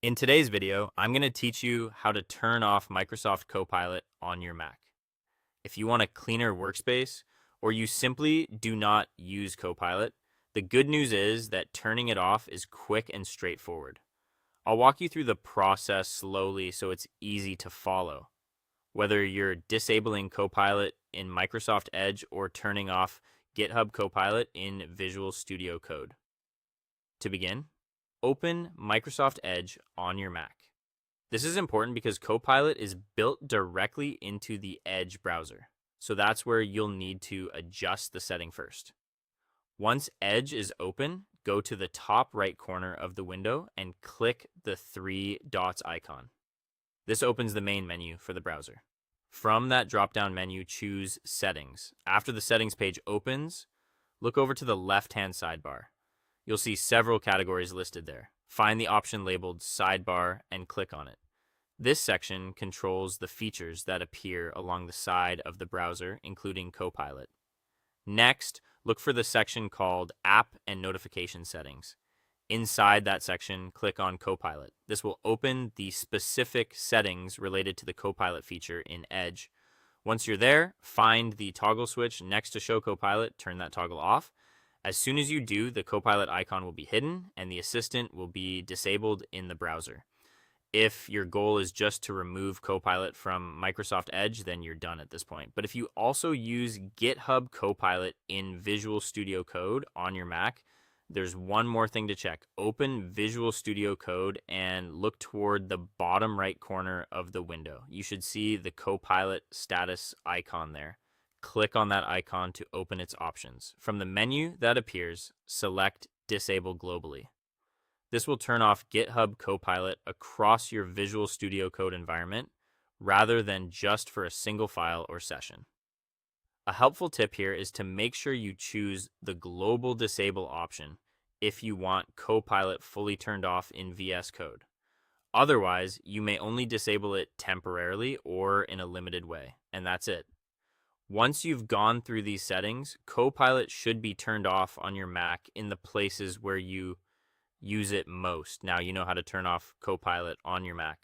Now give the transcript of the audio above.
In today's video, I'm going to teach you how to turn off Microsoft Copilot on your Mac. If you want a cleaner workspace or you simply do not use Copilot, the good news is that turning it off is quick and straightforward. I'll walk you through the process slowly so it's easy to follow. Whether you're disabling Copilot in Microsoft Edge or turning off GitHub Copilot in Visual Studio Code. To begin, open Microsoft Edge on your Mac. This is important because Copilot is built directly into the Edge browser. So that's where you'll need to adjust the setting first. Once Edge is open, go to the top right corner of the window and click the three dots icon. This opens the main menu for the browser. From that drop-down menu, choose Settings. After the Settings page opens, look over to the left-hand sidebar. You'll see several categories listed there. Find the option labeled Sidebar and click on it. This section controls the features that appear along the side of the browser, including Copilot. Next, look for the section called App and Notification Settings. Inside that section, click on Copilot. This will open the specific settings related to the Copilot feature in Edge. Once you're there, find the toggle switch next to Show Copilot, turn that toggle off. As soon as you do, the Copilot icon will be hidden and the assistant will be disabled in the browser. If your goal is just to remove Copilot from Microsoft Edge, then you're done at this point. But if you also use GitHub Copilot in Visual Studio Code on your Mac, there's one more thing to check. Open Visual Studio Code and look toward the bottom right corner of the window. You should see the Copilot status icon there. Click on that icon to open its options. From the menu that appears, select Disable Globally. This will turn off GitHub Copilot across your Visual Studio Code environment rather than just for a single file or session. A helpful tip here is to make sure you choose the Global Disable option if you want Copilot fully turned off in VS Code. Otherwise, you may only disable it temporarily or in a limited way, and that's it. Once you've gone through these settings, Copilot should be turned off on your Mac in the places where you use it most. Now you know how to turn off Copilot on your Mac.